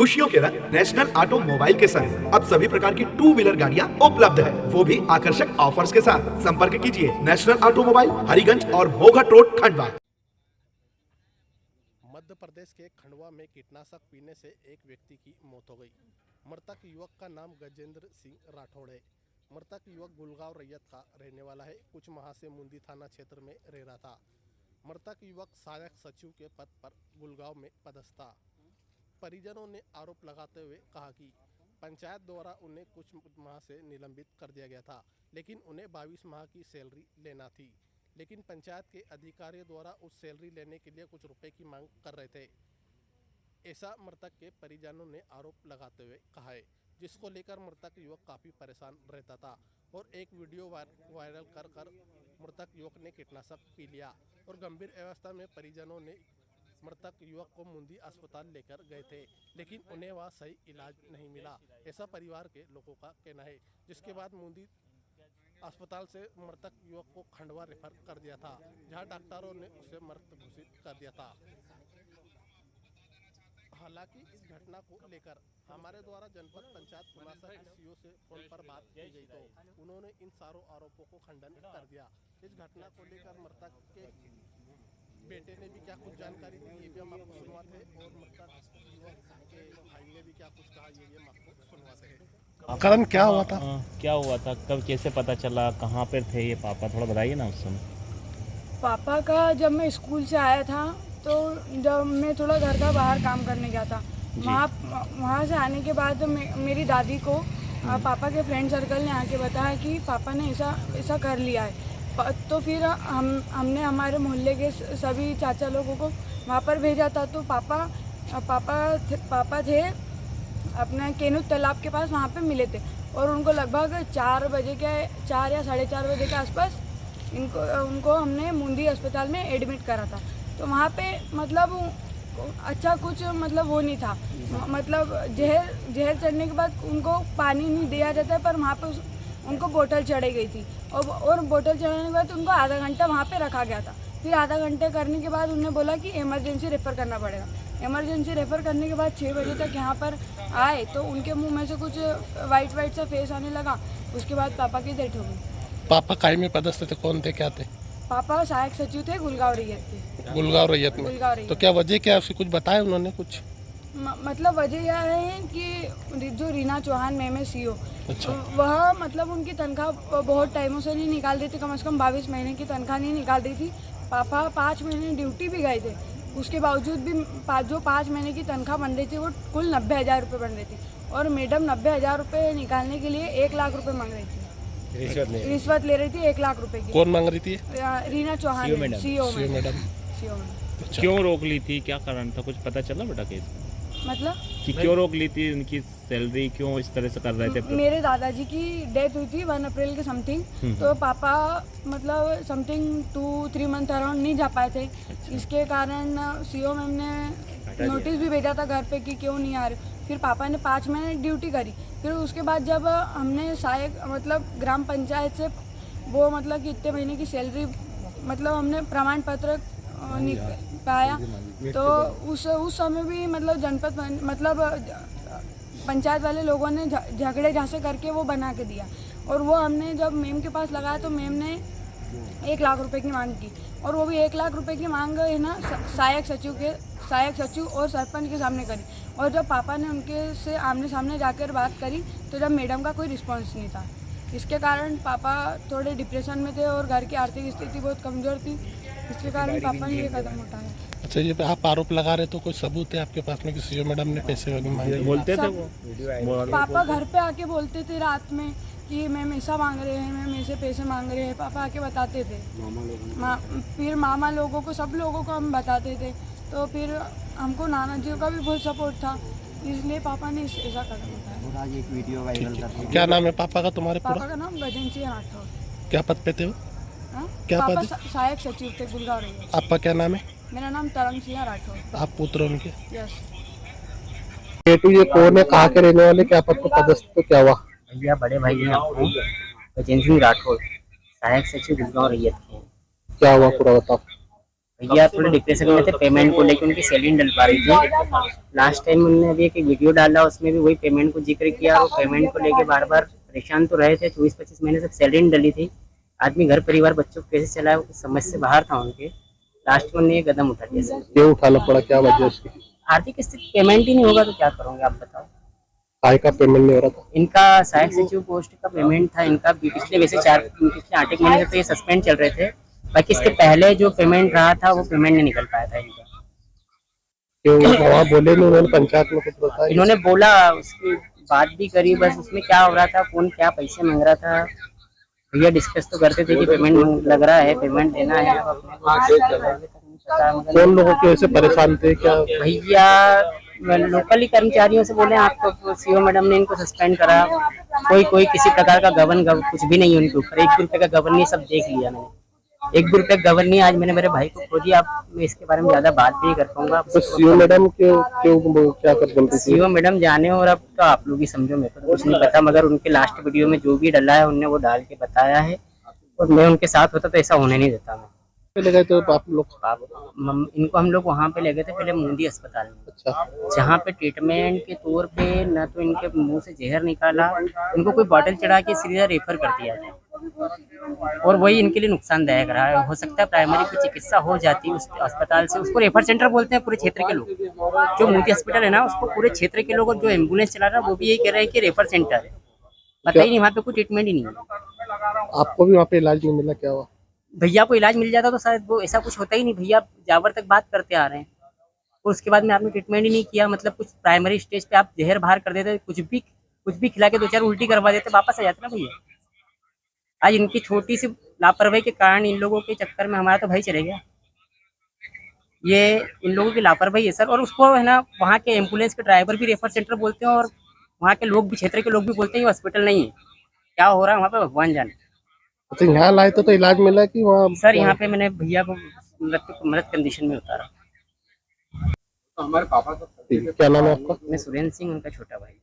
खुशियों के रंग नेशनल ऑटोमोबाइल के संग अब सभी प्रकार की टू व्हीलर गाड़ियां उपलब्ध है, वो भी आकर्षक ऑफर्स के साथ। संपर्क कीजिए नेशनल ऑटोमोबाइल, हरिगंज और मोघट रोड, खंडवा। मध्य प्रदेश के खंडवा में कीटनाशक पीने से एक व्यक्ति की मौत हो गई। मृतक युवक का नाम गजेंद्र सिंह राठौड़ है। मृतक युवक गुलगांव रैयत का रहने वाला है। कुछ माह से मुंदी थाना क्षेत्र में रह रहा था। मृतक युवक सहायक सचिव के पद पर गुलगांव में पदस्थ था। परिजनों ने आरोप लगाते हुए कहा कि पंचायत द्वारा उन्हें कुछ माह से निलंबित कर दिया गया था, लेकिन उन्हें 22 माह की सैलरी लेना थी। लेकिन पंचायत के अधिकारियों द्वारा उस सैलरी लेने के लिए कुछ रुपए की मांग कर रहे थे, ऐसा मृतक के परिजनों ने आरोप लगाते हुए कहा है, जिसको लेकर मृतक युवक काफ़ी परेशान रहता था और एक वीडियो वायरल कर मृतक युवक ने कीटनाशक पी लिया और गंभीर अवस्था में परिजनों ने मृतक युवक को मुंदी अस्पताल लेकर गए थे, लेकिन उन्हें वहां सही इलाज नहीं मिला, ऐसा परिवार के लोगों का कहना है। जिसके बाद मुंदी अस्पताल से मृतक युवक को खंडवा रेफर कर दिया था, जहां डॉक्टरों ने उसे मृत घोषित कर दिया था। हालांकि इस घटना को लेकर हमारे द्वारा जनपद पंचायत पुनासा के सीओ से फोन पर बात की गई तो उन्होंने इन सारों आरोपों को खंडन कर दिया। इस घटना को लेकर मृतक के बेटे ने भी क्या कुछ जानकारी दी, ये भी हम आपको सुनवाते हैं, और मृतक युवक के भाई ने भी क्या कुछ कहा, ये भी हम आपको सुनवाते हैं। कारण क्या हुआ था? क्या हुआ था, कब कैसे पता चला, कहाँ पर थे ये पापा, थोड़ा बताइए ना उस समय। पापा का जब मैं स्कूल से आया था तो जब मैं थोड़ा घर का बाहर काम करने गया था, वहाँ से आने के बाद मेरी दादी को पापा के फ्रेंड सर्कल ने आके बताया कि पापा ने ऐसा कर लिया है। तो फिर हमने हमारे मोहल्ले के सभी चाचा लोगों को वहाँ पर भेजा था। तो पापा थे अपना केनूत तालाब के पास, वहाँ पे मिले थे और उनको लगभग 4 या 4:30 बजे के आसपास उनको हमने मुंदी अस्पताल में एडमिट करा था। तो वहाँ पे मतलब अच्छा कुछ मतलब वो नहीं था, मतलब जहर चढ़ने के बाद उनको पानी नहीं दिया जाता है, पर वहाँ पे उनको बोतल चढ़ाई गई थी और बोतल चढ़ाने के बाद उनको आधा घंटा वहाँ पे रखा गया था। फिर आधा घंटे करने के बाद उन्होंने बोला कि इमरजेंसी रेफ़र करना पड़ेगा। इमरजेंसी रेफ़र करने के बाद 6 बजे तक यहाँ पर आए तो उनके मुंह में से कुछ वाइट सा फेस आने लगा। उसके बाद पापा की डेथ हो गई। पापा काय में पदस्थ थे, कौन थे, क्या थे? पापा सहायक सचिव थे गुलगांव रैयत के। गुलगांव रैयत में। तो क्या वजह क्या उसकी कुछ बताया उन्होंने कुछ? मतलब वजह यह है कि जो रीना चौहान मैम है सीओ, अच्छा। वह मतलब उनकी तनख्वाह बहुत टाइमों से नहीं निकाल रही थी, कम से कम 22 महीने की तनख्वाह नहीं निकाल रही थी। पापा 5 महीने ड्यूटी भी गए थे, उसके बावजूद भी जो 5 महीने की तनख्वाह बन रही थी वो कुल 90,000 रुपये बन रही थी और मैडम 90,000 रुपये निकालने के लिए 1 लाख रुपये मांग रही थी। रिश्वत ले रही थी 1 लाख रुपए की। कौन मांग रही थी? Reena Chauhan, CO madam. क्यों रोक ली थी, क्या कारण था, कुछ पता चला बेटा केस मतलब कि क्यों रोक ली थी, उनकी सैलरी क्यों इस तरह से कर रहे थे? मेरे दादाजी की डेथ हुई थी 1 अप्रैल के समथिंग, तो पापा मतलब समथिंग 2-3 मंथ अराउंड नहीं जा पाए थे। इसके कारण सीओ मैम ने नोटिस भी भेजा था घर पे कि क्यों नहीं आ रहे। फिर पापा ने 5 महीने ड्यूटी करी। फिर उसके बाद जब हमने सहायक मतलब ग्राम पंचायत से वो मतलब कि इतने महीने की सैलरी मतलब हमने प्रमाण पत्र पाया, तो उस समय भी मतलब जनपद मतलब पंचायत वाले लोगों ने झगड़े झांसे करके वो बना के दिया और वो हमने जब मैम के पास लगाया तो मैम ने 1 लाख रुपए की मांग की और वो भी 1 लाख रुपए की मांग है ना सहायक सचिव और सरपंच के सामने करी। और जब पापा ने उनके से आमने सामने जाकर बात करी तो जब मैडम का कोई रिस्पॉन्स नहीं था, इसके कारण पापा थोड़े डिप्रेशन में थे और घर की आर्थिक स्थिति बहुत कमज़ोर थी। इसके कारण पापा ने ये कदम उठाया। अच्छा, ये आप आरोप लगा रहे तो कोई सबूत है आपके पास में कि सीओ मैडम ने पैसे मांगे? बोलते थे वो पापा घर पे आके बोलते थे रात में कि मैम ऐसा मांग रहे हैं, मैम ऐसे पैसे मांग रहे हैं। पापा आके बताते थे, फिर मामा लोगों को, सब लोगों को हम बताते थे। तो फिर हमको नाना जी का भी बहुत सपोर्ट था, इसलिए पापा ने ऐसा कदम उठाया। आज एक वीडियो वायरल कर रही है। क्या नाम है पापा का तुम्हारे? पापा का नाम गजेंद्र सिंह राठौड़। क्या पद पे थे वो? क्या पापा पद? सहायक सचिव थे गुलगांव रैयत। आपका क्या नाम है? मेरा नाम तरंग सिंह राठौड़। आप पुत्र उनके? यस। बेटू, ये कौन है, कहाँ के रहने वाले, क्या पद पर पदस्थ, तो क्या हुआ? भैया बड़े भाई हैं आपको, गजेंद्र सिंह राठौड़, सहायक सचिव गुलगांव रैयत के। क्या हुआ पूरा बताओ। भैया थोड़े डिप्रेशन में थे पेमेंट को लेकर, उनकी सैलरी नहीं डल पा रही थी। लास्ट टाइम उन्होंने अभी एक वीडियो डाला, उसमें भी वही पेमेंट को जिक्र किया और पेमेंट को लेकर बार बार परेशान तो रहे थे। 24-25 महीने से सैलरी नहीं डली थी। आदमी घर परिवार बच्चों को कैसे चलाए, समझ से बाहर था उनके। लास्ट में उन्होंने ये कदम उठा लिया सर। क्यों उठाना पड़ा, क्या वजह उसकी? आर्थिक स्थिति, पेमेंट ही नहीं होगा तो क्या करोगे आप बताओ। काय का पेमेंट नहीं हो रहा था? इनका सहायक सचिव पोस्ट का पेमेंट था इनका पिछले 8 महीने से तो ये सस्पेंड चल रहे थे। बाकी इसके पहले जो पेमेंट रहा था वो पेमेंट नहीं निकल पाया था इनका। क्यों वहाँ बोले नहीं उन्होंने पंचायत में कुछ बताया? इन्होंने बोला, उसकी बात भी करी, बस उसमें क्या हो रहा था, कौन क्या पैसे मांग रहा था, भैया डिस्कस तो करते थे कि पेमेंट लग रहा है, पेमेंट देना है। अब अपने को कौन लोगों की वजह से परेशान थे क्या? भैया लोकली कर्मचारियों से बोले आपको सीओ मैडम ने इनको सस्पेंड करा। कोई किसी प्रकार का गबन कुछ भी नहीं उनके ऊपर। 1 रुपए का गबन नहीं, सब देख लिया मैंने। 1 रुपए का गबन नहीं। आज मैंने मेरे भाई को खो दिया। अब मैं इसके बारे में ज्यादा बात भी कर पाऊंगा। तो सीओ मैडम क्यों क्या कर बोलती थी? सीओ मैडम जाने, और अब तो आप लोग ही समझो, मेरे को तो कुछ नहीं पता। मगर उनके लास्ट वीडियो में जो भी डला है उनने वो डाल के बताया है, और मैं उनके साथ होता तो ऐसा होने नहीं देता। मैं ले गए तो आप लोग? इनको हम लोग वहाँ पे ले गए थे पहले मोदी अस्पताल में। अच्छा, जहाँ पे ट्रीटमेंट के तौर पे न तो इनके मुंह से जहर निकाला, इनको कोई बॉटल चढ़ा के सीधा रेफर कर दिया था, और वही इनके लिए नुकसानदायक रहा है। हो सकता है प्राइमरी की चिकित्सा हो जाती उस अस्पताल से, उसको रेफर सेंटर बोलते हैं पूरे क्षेत्र के लोग। जो मोदी हॉस्पिटल है ना, उसको पूरे क्षेत्र के लोग, और जो एम्बुलेंस चला रहा है वो भी यही कह रहे हैं कि रेफर सेंटर है। बताइए नहीं, वहाँ पे कोई ट्रीटमेंट ही नहीं है। आपको भी वहाँ पे इलाज नहीं मिला, क्या हुआ? भैया को इलाज मिल जाता तो शायद वो ऐसा कुछ होता ही नहीं। भैया जावर तक बात करते आ रहे हैं, और उसके बाद में आपने ट्रीटमेंट ही नहीं किया। मतलब कुछ प्राइमरी स्टेज पे आप जहर बाहर कर देते, कुछ भी खिला के 2-4 उल्टी करवा देते, वापस आ जाते ना भैया। आज इनकी छोटी सी लापरवाही के कारण, इन लोगों के चक्कर में हमारा तो भाई चले गया। ये इन लोगों की लापरवाही है सर। और उसको है ना, वहाँ के एम्बुलेंस के ड्राइवर भी रेफर सेंटर बोलते हैं, और वहाँ के लोग भी, क्षेत्र के लोग भी बोलते हैं ये हॉस्पिटल नहीं है। क्या हो रहा है वहाँ पे भगवान जाने। अच्छा, यहाँ लाए तो इलाज मिला कि वहाँ? सर यहाँ पे मैंने भैया को मृत कंडीशन में उतारा। क्या नाम है आपका? मैं सुरेंद्र सिंह, उनका छोटा भाई।